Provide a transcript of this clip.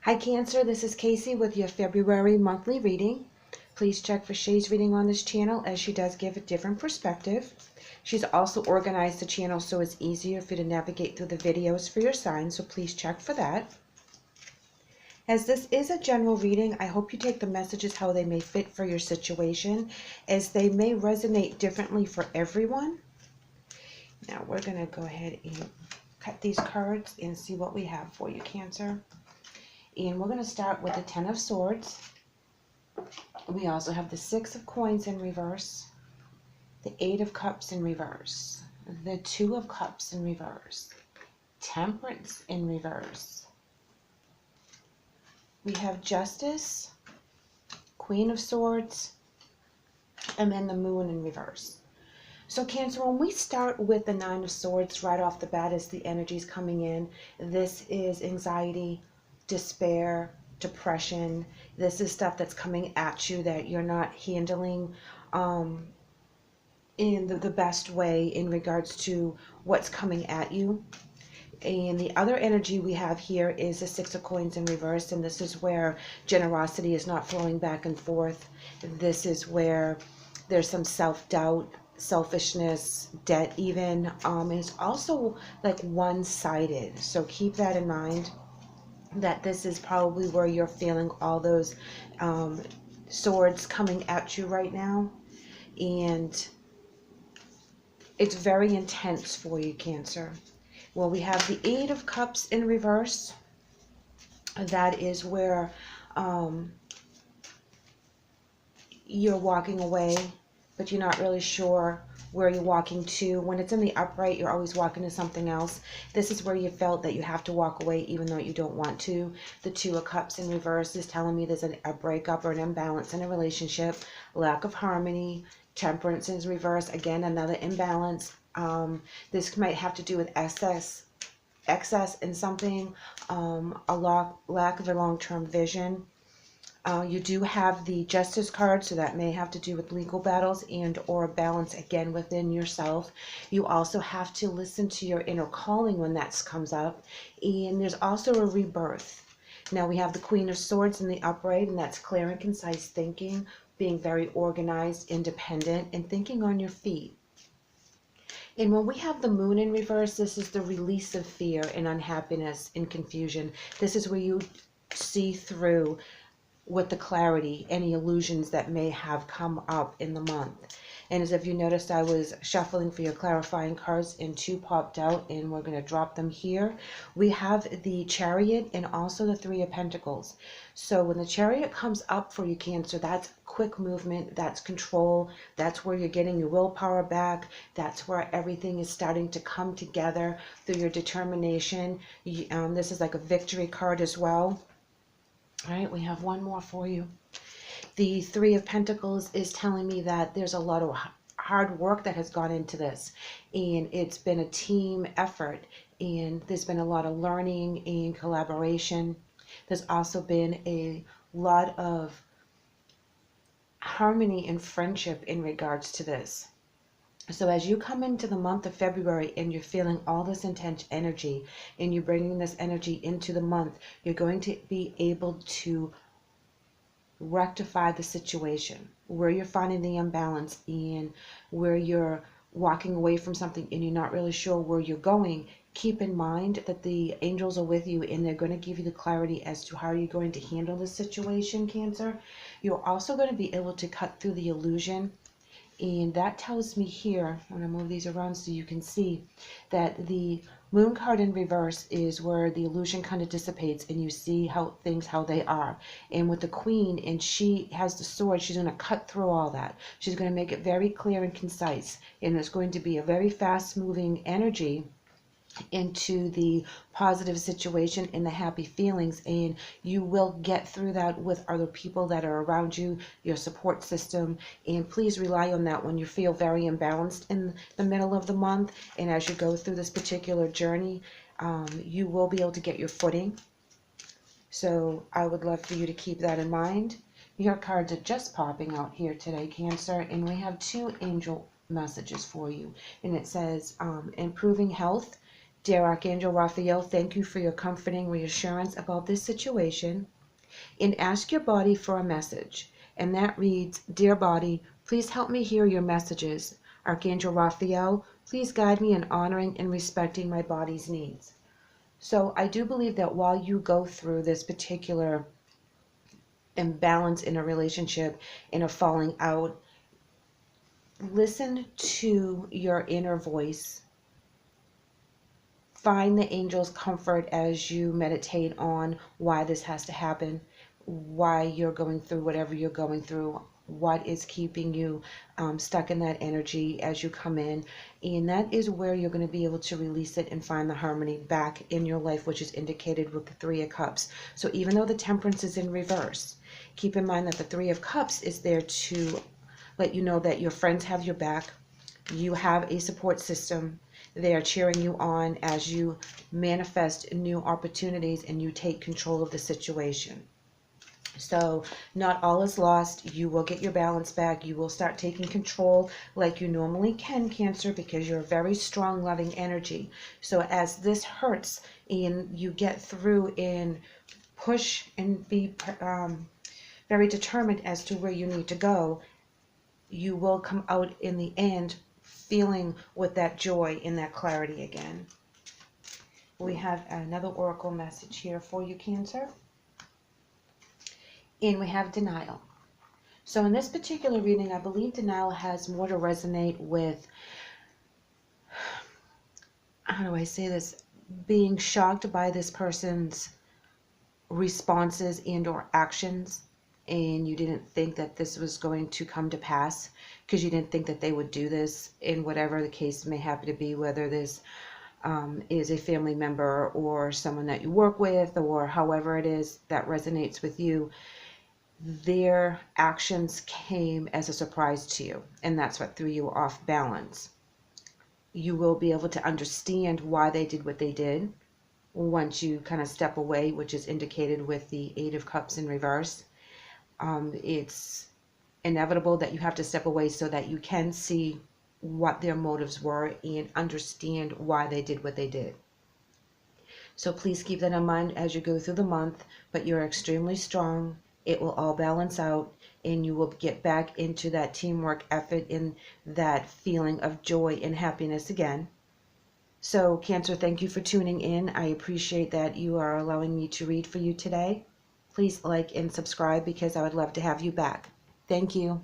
Hi Cancer, this is Kacee with your February monthly reading. Please check for Shae's reading on this channel as she does give a different perspective. She's also organized the channel so it's easier for you to navigate through the videos for your signs, so please check for that. As this is a general reading, I hope you take the messages how they may fit for your situation, as they may resonate differently for everyone. Now we're going to go ahead and cut these cards and see what we have for you, Cancer. And we're going to start with the Ten of Swords. We also have the Six of Coins in reverse, the Eight of Cups in reverse, the Two of Cups in reverse, Temperance in reverse. We have Justice, Queen of Swords, and then the Moon in reverse. So Cancer, when we start with the Nine of Swords right off the bat as the energy is coming in, this is anxiety, despair, depression. This is stuff that's coming at you that you're not handling in the best way in regards to what's coming at you. And the other energy we have here is the Six of Coins in reverse, and this is where generosity is not flowing back and forth. This is where there's some self-doubt, selfishness, debt even. And it's also like one-sided, so keep that in mind, that this is probably where you're feeling all those swords coming at you right now. And it's very intense for you, Cancer. Well, we have the Eight of Cups in reverse. That is where you're walking away, but you're not really sure where you're walking to. When it's in the upright, you're always walking to something else. This is where you felt that you have to walk away even though you don't want to. The Two of Cups in reverse is telling me there's a breakup or an imbalance in a relationship, lack of harmony. Temperance in reverse, again, another imbalance. This might have to do with excess in something, a lack of a long-term vision. You do have the Justice card, so that may have to do with legal battles and or balance again within yourself. You also have to listen to your inner calling when that comes up. And there's also a rebirth. Now we have the Queen of Swords in the upright, and that's clear and concise thinking, being very organized, independent, and thinking on your feet. And when we have the Moon in reverse, this is the release of fear and unhappiness and confusion. This is where you see through with the clarity any illusions that may have come up in the month. And as if you noticed, I was shuffling for your clarifying cards and two popped out, and we're going to drop them here. We have the Chariot and also the Three of Pentacles. So when the Chariot comes up for you, Cancer, that's quick movement, that's control, that's where you're getting your willpower back, that's where everything is starting to come together through your determination. This is like a victory card as well. All right, we have one more for you. The Three of Pentacles is telling me that there's a lot of hard work that has gone into this, and it's been a team effort, and there's been a lot of learning and collaboration. There's also been a lot of harmony and friendship in regards to this. So as you come into the month of February and you're feeling all this intense energy and you're bringing this energy into the month, you're going to be able to rectify the situation where you're finding the imbalance and where you're walking away from something and you're not really sure where you're going. Keep in mind that the angels are with you and they're going to give you the clarity as to how you're going to handle this situation, Cancer. You're also going to be able to cut through the illusion. And that tells me here, I'm going to move these around so you can see, that the Moon card in reverse is where the illusion kind of dissipates and you see how they are. And with the Queen, and she has the sword, she's going to cut through all that. She's going to make it very clear and concise. And it's going to be a very fast-moving energy into the positive situation and the happy feelings, and you will get through that with other people that are around you, your support system. And please rely on that when you feel very imbalanced in the middle of the month, and as you go through this particular journey, you will be able to get your footing. So I would love for you to keep that in mind. Your cards are just popping out here today, Cancer, and we have two angel messages for you, and it says improving health Dear Archangel Raphael, thank you for your comforting reassurance about this situation. And ask your body for a message. And that reads, Dear body, please help me hear your messages. Archangel Raphael, please guide me in honoring and respecting my body's needs. So I do believe that while you go through this particular imbalance in a relationship, in a falling out, listen to your inner voice. Find the angel's comfort as you meditate on why this has to happen, why you're going through whatever you're going through, what is keeping you stuck in that energy as you come in. And that is where you're going to be able to release it and find the harmony back in your life, which is indicated with the Three of Cups. So even though the Temperance is in reverse, keep in mind that the Three of Cups is there to let you know that your friends have your back. You have a support system. They are cheering you on as you manifest new opportunities and you take control of the situation. So not all is lost. You will get your balance back. You will start taking control like you normally can, Cancer, because you're a very strong, loving energy. So as this hurts and you get through and push and be very determined as to where you need to go, you will come out in the end feeling with that joy and that clarity again. We have another oracle message here for you, Cancer. And we have denial. So in this particular reading, I believe denial has more to resonate with, how do I say this, being shocked by this person's responses and or actions, and you didn't think that this was going to come to pass because you didn't think that they would do this, in whatever the case may happen to be, whether this is a family member or someone that you work with, or however it is that resonates with you. Their actions came as a surprise to you, and that's what threw you off balance. You will be able to understand why they did what they did once you kind of step away, which is indicated with the Eight of Cups in reverse. It's inevitable that you have to step away so that you can see what their motives were and understand why they did what they did. So please keep that in mind as you go through the month, but you're extremely strong. It will all balance out and you will get back into that teamwork effort and that feeling of joy and happiness again. So Cancer, thank you for tuning in. I appreciate that you are allowing me to read for you today. Please like and subscribe because I would love to have you back. Thank you.